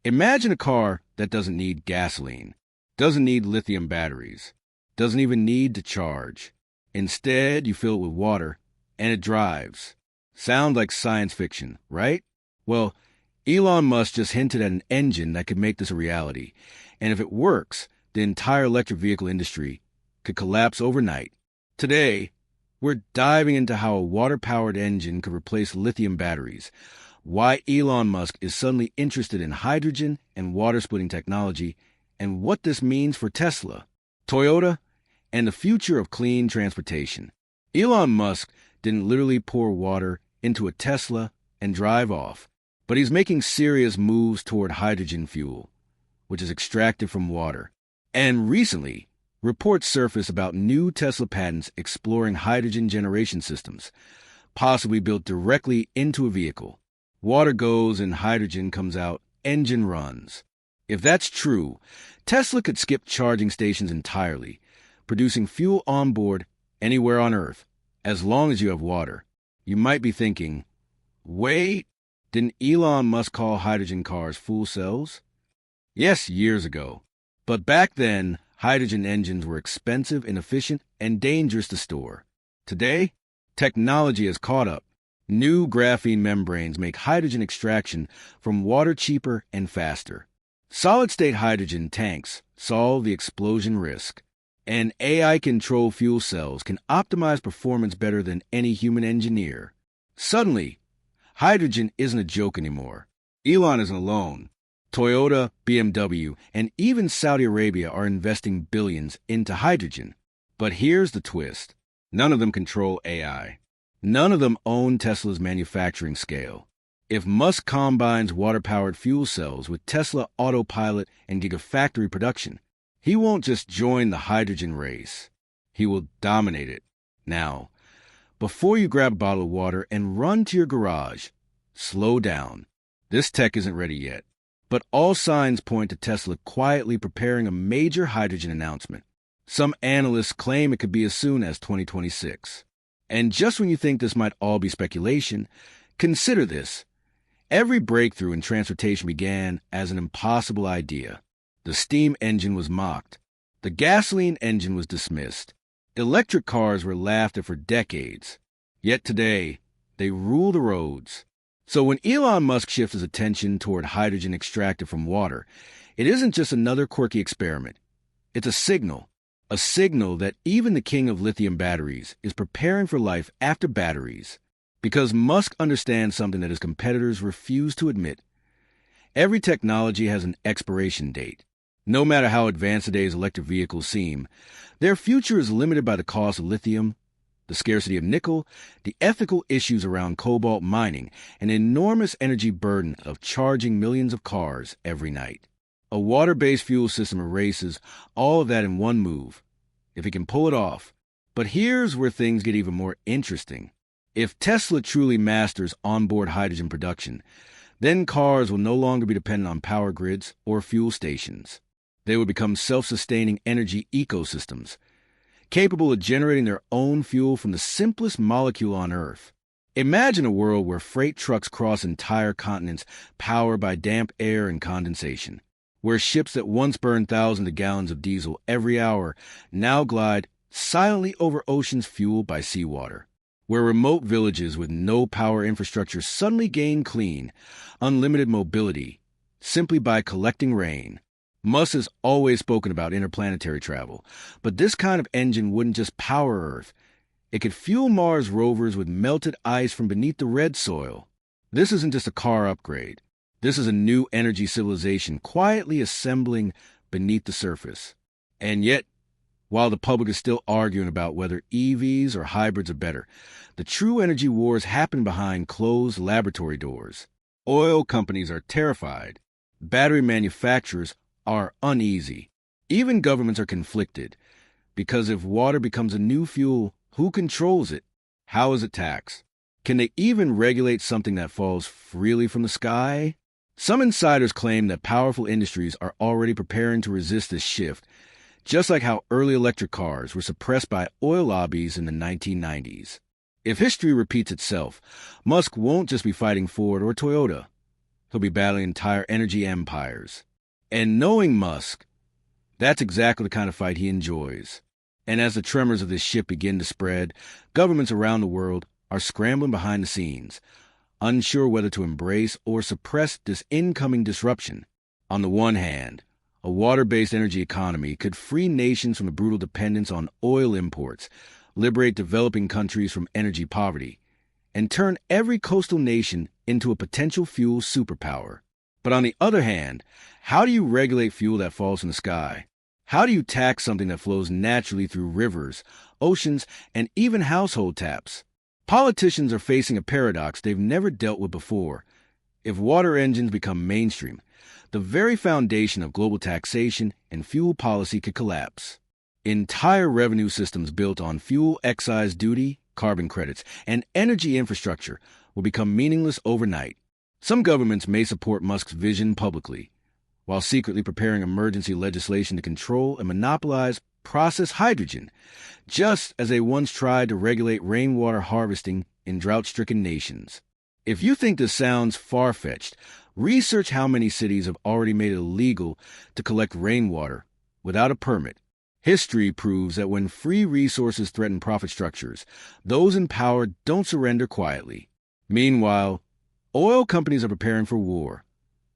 Imagine a car that doesn't need gasoline, doesn't need lithium batteries, doesn't even need to charge. Instead, you fill it with water, and it drives. Sounds like science fiction, right? Well, Elon Musk just hinted at an engine that could make this a reality. And if it works, the entire electric vehicle industry could collapse overnight. Today, we're diving into how a water-powered engine could replace lithium batteries, why Elon Musk is suddenly interested in hydrogen and water-splitting technology, and what this means for Tesla, Toyota, and the future of clean transportation. Elon Musk didn't literally pour water into a Tesla and drive off, but he's making serious moves toward hydrogen fuel, which is extracted from water. And recently, reports surfaced about new Tesla patents exploring hydrogen generation systems, possibly built directly into a vehicle. Water goes and hydrogen comes out, engine runs. If that's true, Tesla could skip charging stations entirely, producing fuel on board anywhere on Earth, as long as you have water. You might be thinking, wait, didn't Elon Musk call hydrogen cars fuel cells? Yes, years ago. But back then, hydrogen engines were expensive, inefficient, and dangerous to store. Today, technology has caught up. New graphene membranes make hydrogen extraction from water cheaper and faster. Solid-state hydrogen tanks solve the explosion risk. And AI-controlled fuel cells can optimize performance better than any human engineer. Suddenly, hydrogen isn't a joke anymore. Elon isn't alone. Toyota, BMW, and even Saudi Arabia are investing billions into hydrogen. But here's the twist. None of them control AI. None of them own Tesla's manufacturing scale. If Musk combines water-powered fuel cells with Tesla autopilot and gigafactory production, he won't just join the hydrogen race. He will dominate it. Now, before you grab a bottle of water and run to your garage, slow down. This tech isn't ready yet. But all signs point to Tesla quietly preparing a major hydrogen announcement. Some analysts claim it could be as soon as 2026. And just when you think this might all be speculation, consider this. Every breakthrough in transportation began as an impossible idea. The steam engine was mocked. The gasoline engine was dismissed. Electric cars were laughed at for decades. Yet today, they rule the roads. So when Elon Musk shifts his attention toward hydrogen extracted from water, it isn't just another quirky experiment. It's a signal that even the king of lithium batteries is preparing for life after batteries, because Musk understands something that his competitors refuse to admit. Every technology has an expiration date. No matter how advanced today's electric vehicles seem, their future is limited by the cost of lithium, the scarcity of nickel, the ethical issues around cobalt mining, and the enormous energy burden of charging millions of cars every night. A water-based fuel system erases all of that in one move, if it can pull it off. But here's where things get even more interesting. If Tesla truly masters onboard hydrogen production, then cars will no longer be dependent on power grids or fuel stations. They will become self-sustaining energy ecosystems, capable of generating their own fuel from the simplest molecule on Earth. Imagine a world where freight trucks cross entire continents powered by damp air and condensation, where ships that once burned thousands of gallons of diesel every hour now glide silently over oceans fueled by seawater, where remote villages with no power infrastructure suddenly gain clean, unlimited mobility simply by collecting rain. Musk has always spoken about interplanetary travel, but this kind of engine wouldn't just power Earth. It could fuel Mars rovers with melted ice from beneath the red soil. This isn't just a car upgrade. This is a new energy civilization quietly assembling beneath the surface. And yet, while the public is still arguing about whether EVs or hybrids are better, the true energy wars happen behind closed laboratory doors. Oil companies are terrified. Battery manufacturers are uneasy. Even governments are conflicted, because if water becomes a new fuel, who controls it? How is it taxed? Can they even regulate something that falls freely from the sky? Some insiders claim that powerful industries are already preparing to resist this shift, just like how early electric cars were suppressed by oil lobbies in the 1990s. If history repeats itself, Musk won't just be fighting Ford or Toyota. He'll be battling entire energy empires. And knowing Musk, that's exactly the kind of fight he enjoys. And as the tremors of this ship begin to spread, governments around the world are scrambling behind the scenes, unsure whether to embrace or suppress this incoming disruption. On the one hand, a water-based energy economy could free nations from a brutal dependence on oil imports, liberate developing countries from energy poverty, and turn every coastal nation into a potential fuel superpower. But on the other hand, how do you regulate fuel that falls from the sky? How do you tax something that flows naturally through rivers, oceans, and even household taps? Politicians are facing a paradox they've never dealt with before. If water engines become mainstream, the very foundation of global taxation and fuel policy could collapse. Entire revenue systems built on fuel excise duty, carbon credits, and energy infrastructure will become meaningless overnight. Some governments may support Musk's vision publicly, while secretly preparing emergency legislation to control and monopolize processed hydrogen, just as they once tried to regulate rainwater harvesting in drought-stricken nations. If you think this sounds far-fetched, research how many cities have already made it illegal to collect rainwater without a permit. History proves that when free resources threaten profit structures, those in power don't surrender quietly. Meanwhile, oil companies are preparing for war.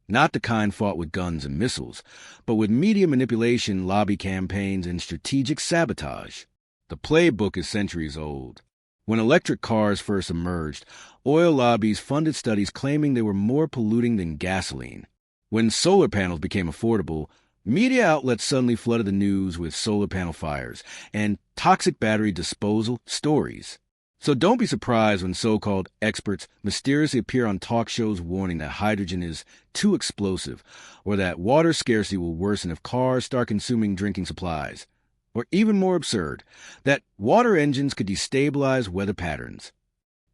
Not the kind fought with guns and missiles, but with media manipulation, lobby campaigns, and strategic sabotage. The playbook is centuries old. When electric cars first emerged, oil lobbies funded studies claiming they were more polluting than gasoline. When solar panels became affordable, media outlets suddenly flooded the news with solar panel fires and toxic battery disposal stories. So don't be surprised when so-called experts mysteriously appear on talk shows warning that hydrogen is too explosive, or that water scarcity will worsen if cars start consuming drinking supplies, or even more absurd, that water engines could destabilize weather patterns.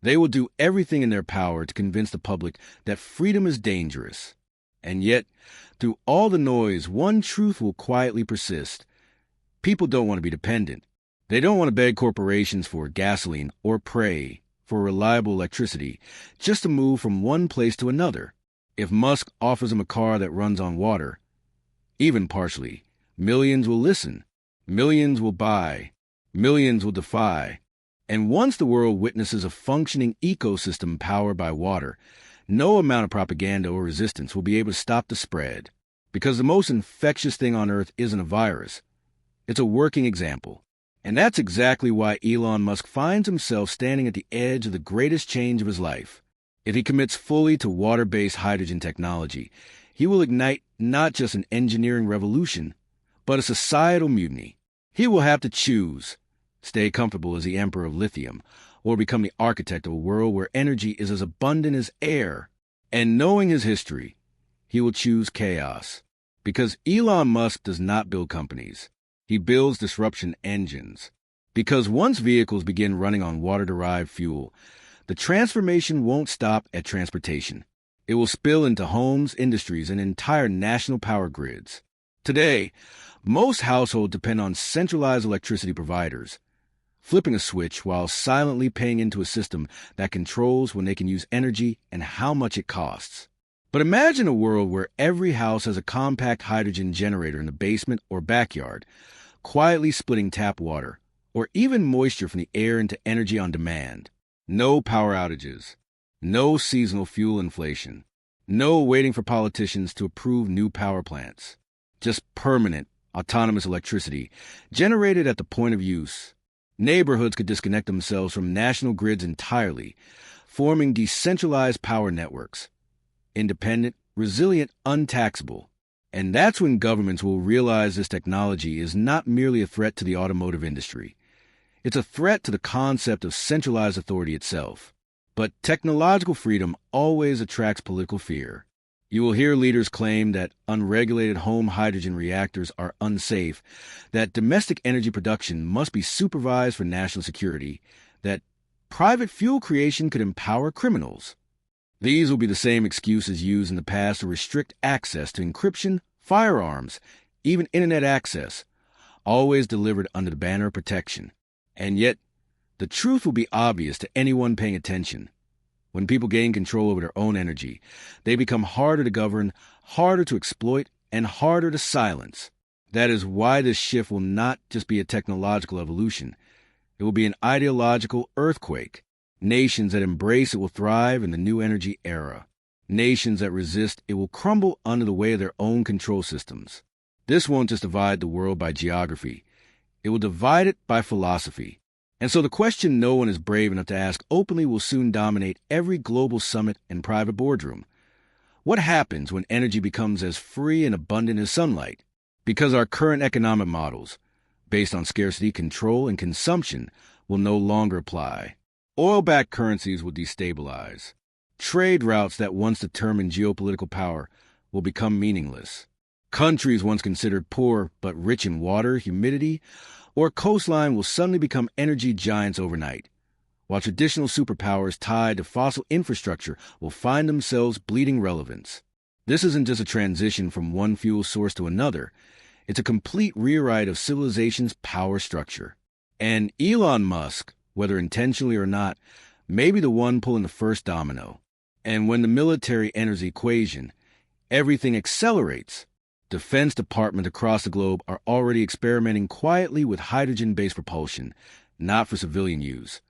They will do everything in their power to convince the public that freedom is dangerous. And yet, through all the noise, one truth will quietly persist. People don't want to be dependent. They don't want to beg corporations for gasoline or pray for reliable electricity just to move from one place to another. If Musk offers them a car that runs on water, even partially, millions will listen, millions will buy, millions will defy. And once the world witnesses a functioning ecosystem powered by water, no amount of propaganda or resistance will be able to stop the spread. Because the most infectious thing on Earth isn't a virus. It's a working example. And that's exactly why Elon Musk finds himself standing at the edge of the greatest change of his life. If he commits fully to water-based hydrogen technology, he will ignite not just an engineering revolution, but a societal mutiny. He will have to choose: stay comfortable as the emperor of lithium, or become the architect of a world where energy is as abundant as air. And knowing his history, he will choose chaos. Because Elon Musk does not build companies. He builds disruption engines. Because once vehicles begin running on water-derived fuel, the transformation won't stop at transportation. It will spill into homes, industries, and entire national power grids. Today, most households depend on centralized electricity providers, flipping a switch while silently paying into a system that controls when they can use energy and how much it costs. But imagine a world where every house has a compact hydrogen generator in the basement or backyard, quietly splitting tap water, or even moisture from the air into energy on demand. No power outages, no seasonal fuel inflation, no waiting for politicians to approve new power plants. Just permanent, autonomous electricity, generated at the point of use. Neighborhoods could disconnect themselves from national grids entirely, forming decentralized power networks. Independent, resilient, untaxable. And that's when governments will realize this technology is not merely a threat to the automotive industry. It's a threat to the concept of centralized authority itself. But technological freedom always attracts political fear. You will hear leaders claim that unregulated home hydrogen reactors are unsafe, that domestic energy production must be supervised for national security, that private fuel creation could empower criminals. These will be the same excuses used in the past to restrict access to encryption, firearms, even internet access, always delivered under the banner of protection. And yet, the truth will be obvious to anyone paying attention. When people gain control over their own energy, they become harder to govern, harder to exploit, and harder to silence. That is why this shift will not just be a technological evolution. It will be an ideological earthquake. Nations that embrace it will thrive in the new energy era. Nations that resist it will crumble under the weight of their own control systems. This won't just divide the world by geography. It will divide it by philosophy. And so the question no one is brave enough to ask openly will soon dominate every global summit and private boardroom. What happens when energy becomes as free and abundant as sunlight? Because our current economic models, based on scarcity, control, and consumption, will no longer apply. Oil-backed currencies will destabilize. Trade routes that once determined geopolitical power will become meaningless. Countries once considered poor but rich in water, humidity, or coastline will suddenly become energy giants overnight, while traditional superpowers tied to fossil infrastructure will find themselves bleeding relevance. This isn't just a transition from one fuel source to another. It's a complete rewrite of civilization's power structure. And Elon Musk, whether intentionally or not, may be the one pulling the first domino. And when the military enters the equation, everything accelerates. Defense departments across the globe are already experimenting quietly with hydrogen-based propulsion, not for civilian use,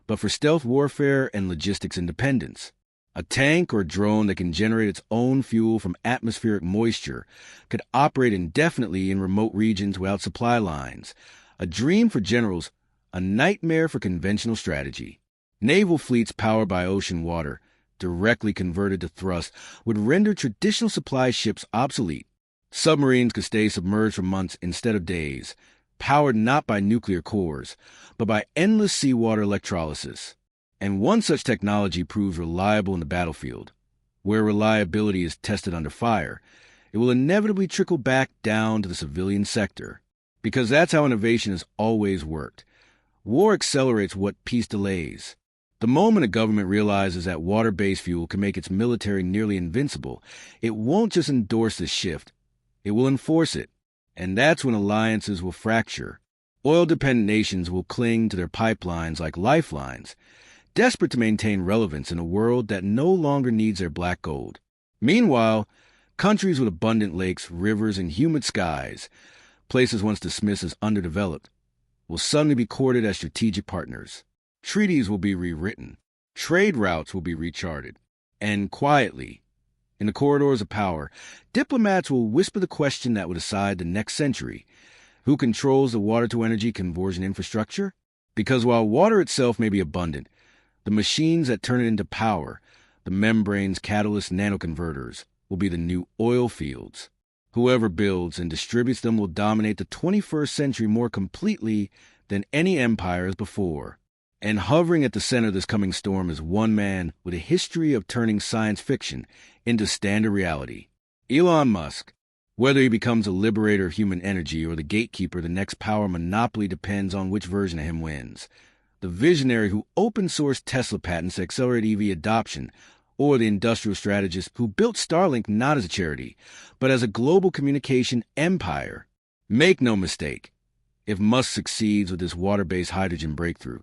but for stealth warfare and logistics independence. A tank or drone that can generate its own fuel from atmospheric moisture could operate indefinitely in remote regions without supply lines. A dream for generals, a nightmare for conventional strategy. Naval fleets powered by ocean water, directly converted to thrust, would render traditional supply ships obsolete. Submarines could stay submerged for months instead of days, powered not by nuclear cores, but by endless seawater electrolysis. And once such technology proves reliable in the battlefield, where reliability is tested under fire, it will inevitably trickle back down to the civilian sector. Because that's how innovation has always worked. War accelerates what peace delays. The moment a government realizes that water-based fuel can make its military nearly invincible, it won't just endorse this shift, it will enforce it. And that's when alliances will fracture. Oil-dependent nations will cling to their pipelines like lifelines, desperate to maintain relevance in a world that no longer needs their black gold. Meanwhile, countries with abundant lakes, rivers, and humid skies, places once dismissed as underdeveloped, will suddenly be courted as strategic partners. Treaties will be rewritten. Trade routes will be recharted. And quietly, in the corridors of power, diplomats will whisper the question that will decide the next century. Who controls the water-to-energy conversion infrastructure? Because while water itself may be abundant, the machines that turn it into power, the membranes, catalysts, nanoconverters, will be the new oil fields. Whoever builds and distributes them will dominate the 21st century more completely than any empires before. And hovering at the center of this coming storm is one man with a history of turning science fiction into standard reality. Elon Musk. Whether he becomes a liberator of human energy or the gatekeeper of the next power monopoly depends on which version of him wins. The visionary who open-sourced Tesla patents to accelerate EV adoption, or the industrial strategist who built Starlink not as a charity, but as a global communication empire. Make no mistake, if Musk succeeds with this water-based hydrogen breakthrough,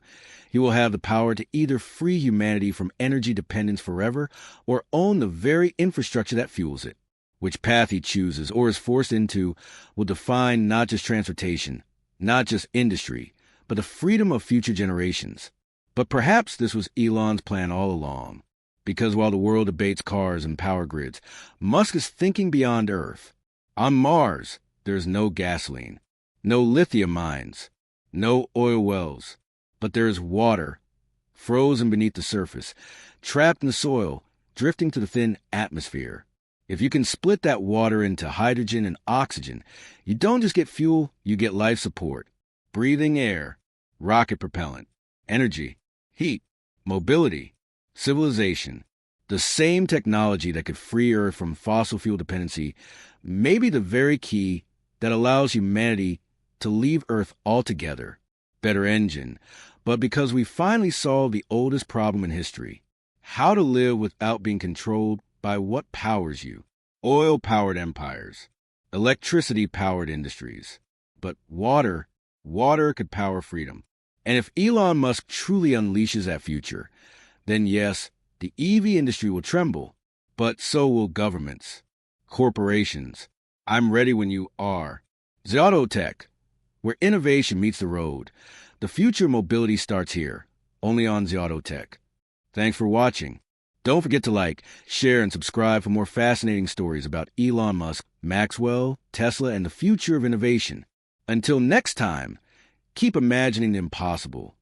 he will have the power to either free humanity from energy dependence forever or own the very infrastructure that fuels it. Which path he chooses or is forced into will define not just transportation, not just industry, but the freedom of future generations. But perhaps this was Elon's plan all along. Because while the world debates cars and power grids, Musk is thinking beyond Earth. On Mars, there is no gasoline, no lithium mines, no oil wells, but there is water, frozen beneath the surface, trapped in the soil, drifting to the thin atmosphere. If you can split that water into hydrogen and oxygen, you don't just get fuel, you get life support, breathing air, rocket propellant, energy, heat, mobility, civilization. The same technology that could free Earth from fossil fuel dependency may be the very key that allows humanity to leave Earth altogether. Better engine, but because we finally solved the oldest problem in history, how to live without being controlled by what powers you. Oil-powered empires, electricity-powered industries. But water could power freedom. And if Elon Musk truly unleashes that future, then yes, The EV industry will tremble, but so will governments, corporations. I'm ready when you are. The Auto Tech, where innovation meets the road. The future of mobility starts here, only on the Auto Tech. Thanks for watching. Don't forget to like, share, and subscribe for more fascinating stories about Elon Musk, Maxwell, Tesla, and the future of innovation. Until next time, keep imagining the impossible.